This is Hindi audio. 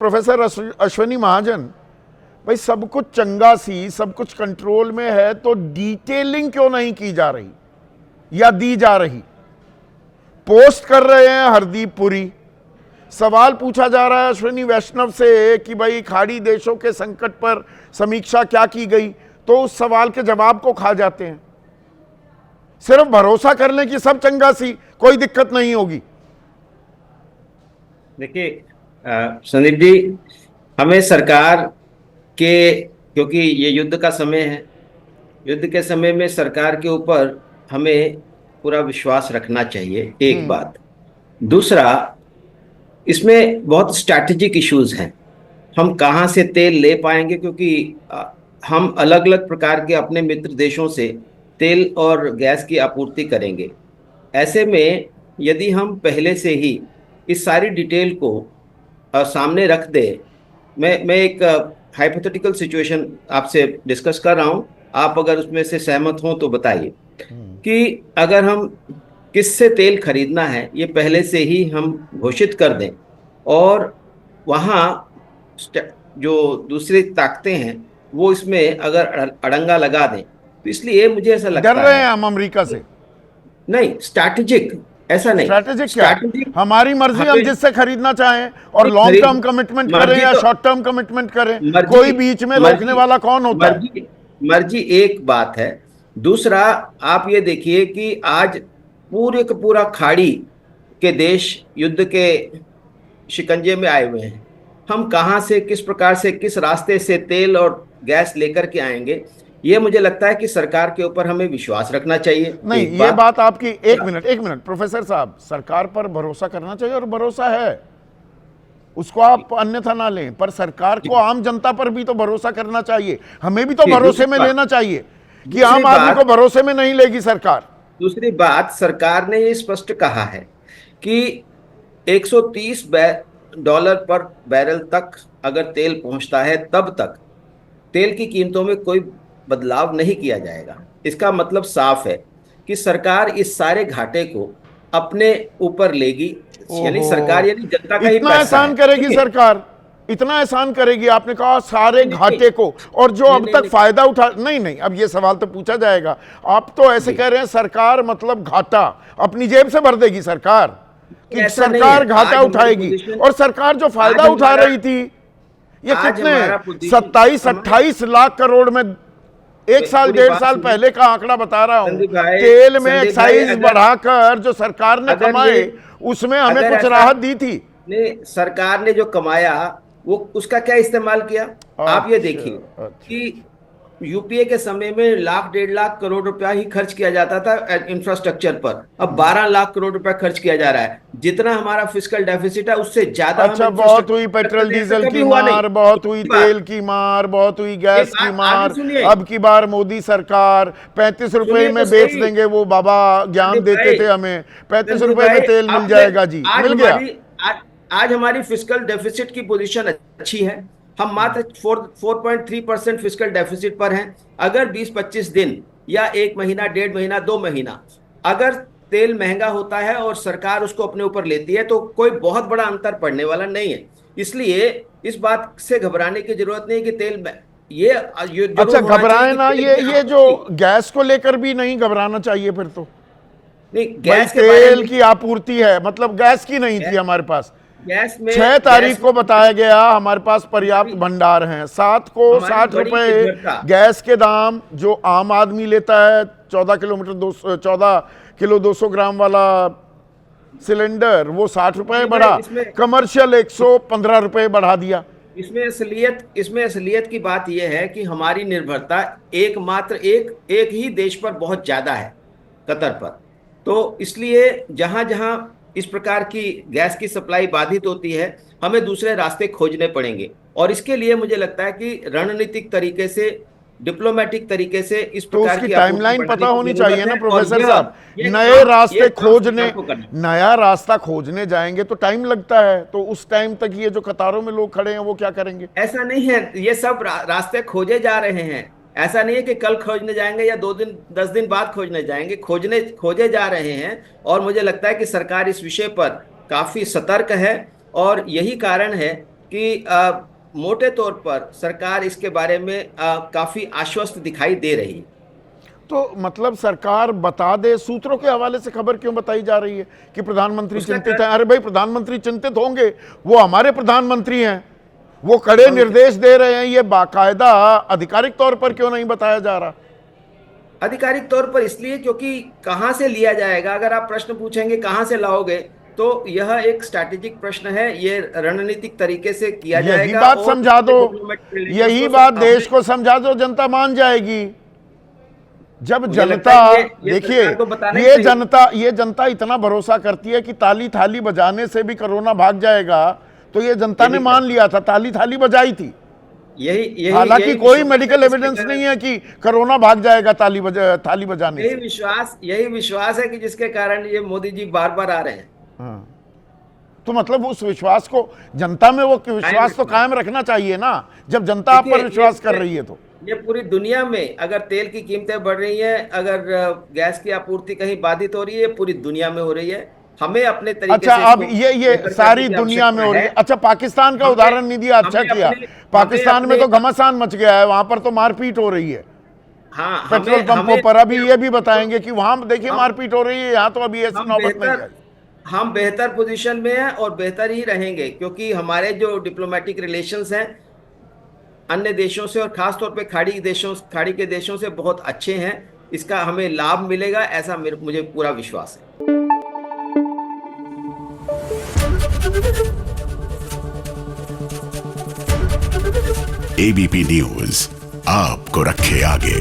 प्रोफेसर अश्वनी महाजन, भाई सब कुछ चंगा सी, सब कुछ कंट्रोल में है, तो डिटेलिंग क्यों नहीं की जा रही या दी जा रही? पोस्ट कर रहे हैं हरदीप पुरी, सवाल पूछा जा रहा है अश्विनी वैष्णव से कि भाई खाड़ी देशों के संकट पर समीक्षा क्या की गई, तो उस सवाल के जवाब को खा जाते हैं। सिर्फ भरोसा कर लें कि सब चंगा सी, कोई दिक्कत नहीं होगी। देखिए संदीप जी, हमें सरकार के, क्योंकि ये युद्ध का समय है, युद्ध के समय में सरकार के ऊपर हमें पूरा विश्वास रखना चाहिए, एक बात। दूसरा, इसमें बहुत स्ट्रैटेजिक इश्यूज हैं। हम कहाँ से तेल ले पाएंगे, क्योंकि हम अलग अलग प्रकार के अपने मित्र देशों से तेल और गैस की आपूर्ति करेंगे। ऐसे में यदि हम पहले से ही इस सारी डिटेल को सामने रख दे, मैं एक हाइपोथेटिकल सिचुएशन आपसे डिस्कस कर रहा हूं, आप अगर उसमें से सहमत हो तो बताइए कि अगर हम किससे तेल खरीदना है ये पहले से ही हम घोषित कर दें, और वहाँ जो दूसरी ताकतें हैं वो इसमें अगर अड़ंगा लगा दें, तो इसलिए मुझे ऐसा लगता है। डर रहे हैं हम अमेरिका से? नहीं, स्ट्रैटेजिक ऐसा नहीं। स्ट्रैटेजिक क्या? हमारी मर्जी, हम जिससे खरीदना चाहें, और लॉन्ग टर्म कमिटमेंट करें या शॉर्ट टर्म कमिटमेंट करें, कोई बीच में रोकने वाला कौन होता है? मर्जी एक बात है। दूसरा, आप ये देखिए कि आज पूरे का पूरा खाड़ी के देश युद्ध के शिकंजे में आए हुए हैं। हम कहां से, किस प्रकार से, किस रास्ते से तेल और गैस लेकर के आएंगे, ये मुझे लगता है कि सरकार के ऊपर हमें विश्वास रखना चाहिए। नहीं, ये बात आपकी, एक मिनट प्रोफेसर साहब, सरकार पर भरोसा करना चाहिए और भरोसा है, उसको आप अन्यथा ना लें, पर सरकार को आम जनता पर भी तो भरोसा करना चाहिए। हमें भी तो भरोसे में लेना चाहिए कि आम आदमी को भरोसे में नहीं लेगी सरकार। दूसरी बात, सरकार ने ये स्पष्ट कहा है कि $130 पर बैरल तक अगर तेल पहुंचता है तब तक तेल की कीमतों में कोई बदलाव नहीं किया जाएगा। इसका मतलब साफ है कि सरकार इस सारे घाटे को अपने ऊपर लेगी, यानी सरकार, यानी जनता का ही इतना पैसा एहसान करेगी सरकार, इतना एहसान करेगी? आपने कहा सारे घाटे को, और जो अब तक फायदा उठा, नहीं, अब ये सवाल तो पूछा जाएगा। आप तो ऐसे कह रहे हैं सरकार मतलब घाटा अपनी जेब से भर देगी सरकार, कि सरकार घाटा उठाएगी, और सरकार जो फायदा उठा रही थी, ये कितने 27-28 लाख करोड़ में, एक साल 1.5 साल पहले का आंकड़ा बता रहा हूं, तेल में एक्साइज बढ़ाकर जो सरकार ने कमाए उसमें हमें कुछ राहत दी थी। नहीं, सरकार ने जो कमाया वो उसका क्या इस्तेमाल किया? आप ये देखिए कि यूपीए के समय में 1,00,000-1.5 लाख रुपया ही खर्च किया जाता था इंफ्रास्ट्रक्चर पर, अब 12 लाख करोड़ रुपया खर्च किया जा रहा है। जितना हमारा फिस्कल डेफिसिट है उससे ज्यादा। अच्छा, बहुत हुई पेट्रोल डीजल की मार, बहुत हुई तेल की मार, बहुत हुई गैस की मार। अब की बार मोदी सरकार 35 रुपए में बेच देंगे, वो बाबा ज्ञान देते थे हमें, 35 रुपए में तेल मिल जाएगा जी, मिल गया। आज हमारी फिस्कल डेफिसिट की पोजीशन अच्छी है, हम मात्र 4.3% फिस्कल डेफिसिट पर हैं। अगर 20-25 दिन या 1 महीना, 1.5 महीना, 2 महीना अगर तेल महंगा होता है और सरकार उसको अपने ऊपर लेती है तो कोई बहुत बड़ा अंतर पड़ने वाला नहीं है। इसलिए इस बात से घबराने की जरूरत नहीं कि तेल ये अच्छा, घबराए ना, ये जो गैस को लेकर भी नहीं घबराना चाहिए फिर तो? नहीं, गैस के तेल की आपूर्ति है, मतलब गैस की नहीं थी हमारे पास। 6 तारीख को बताया गया हमारे पास पर्याप्त भंडार हैं, 7 को 60 रुपए गैस के दाम, जो आम आदमी लेता है 14 किलो 200 ग्राम वाला सिलेंडर, वो 60 रुपए बढ़ा, कमर्शियल 115 रुपए बढ़ा दिया। इसमें असलियत की बात यह है कि हमारी निर्भरता एक ही देश पर बहुत ज्यादा है, कतर पर। तो इसलिए जहां जहां इस प्रकार की गैस की सप्लाई बाधित होती है, हमें दूसरे रास्ते खोजने पड़ेंगे, और इसके लिए मुझे लगता है कि रणनीतिक तरीके से, डिप्लोमेटिक तरीके से इस प्रकार की टाइमलाइन पता होनी चाहिए ना प्रोफेसर साहब। नए रास्ते खोजने, नया रास्ता खोजने जाएंगे तो टाइम लगता है, तो उस टाइम तक ये जो कतारों में लोग खड़े हैं वो क्या करेंगे? ऐसा नहीं है, ये सब रास्ते खोजे जा रहे हैं। ऐसा नहीं है कि कल खोजने जाएंगे या 2 दिन 10 दिन बाद खोजने जाएंगे, खोजे जा रहे हैं। और मुझे लगता है कि सरकार इस विषय पर काफी सतर्क है, और यही कारण है कि मोटे तौर पर सरकार इसके बारे में काफी आश्वस्त दिखाई दे रही है। तो मतलब सरकार बता दे, सूत्रों के हवाले से खबर क्यों बताई जा रही है कि प्रधानमंत्री चिंतित है? अरे भाई, प्रधानमंत्री चिंतित होंगे, वो हमारे प्रधानमंत्री हैं, वो कड़े निर्देश दे रहे हैं, ये बाकायदा आधिकारिक तौर पर क्यों नहीं बताया जा रहा? आधिकारिक तौर पर इसलिए क्योंकि कहां से लिया जाएगा, अगर आप प्रश्न पूछेंगे कहां से लाओगे, तो यह एक स्ट्रैटेजिक प्रश्न है, ये रणनीतिक तरीके से किया जाएगा। यही बात समझा दो, यही बात देश को समझा दो, जनता मान जाएगी। जब जनता, देखिए, ये जनता इतना भरोसा करती है कि ताली थाली बजाने से भी कोरोना भाग जाएगा, तो ये जनता ने मान लिया था, ताली थाली बजाई थी। हालांकि कोई मेडिकल एविडेंस नहीं है कि कोरोना भाग जाएगा थाली बजाने से। यही विश्वास है कि जिसके कारण ये मोदी जी बार बार आ रहे हैं। हाँ। तो मतलब उस विश्वास को, जनता में वो विश्वास तो कायम रखना चाहिए ना, जब जनता आप पर विश्वास कर रही है। तो ये पूरी दुनिया में अगर तेल की कीमतें बढ़ रही हैं, अगर गैस की आपूर्ति कहीं बाधित हो रही है, पूरी दुनिया में हो रही है, हमें अपने तरीके अच्छा, से अब ये सारी दुनिया में हो रही है। अच्छा, पाकिस्तान का उदाहरण नहीं दिया, अच्छा किया। पाकिस्तान में तो घमासान मच गया है, वहां पर तो मारपीट हो रही है। हाँ, पेट्रोल पंपों पर अभी ये भी बताएंगे कि वहां देखिए मारपीट हो रही है, यहाँ तो अभी ऐसी नौबत नहीं आई। हम बेहतर पोजीशन में हैं और बेहतर ही रहेंगे, क्योंकि हमारे जो डिप्लोमेटिक रिलेशंस हैं अन्य देशों से और खास तौर पे खाड़ी के देशों से बहुत अच्छे हैं। इसका हमें लाभ मिलेगा, ऐसा मुझे पूरा विश्वास है। एबीपी न्यूज आपको रखे आगे।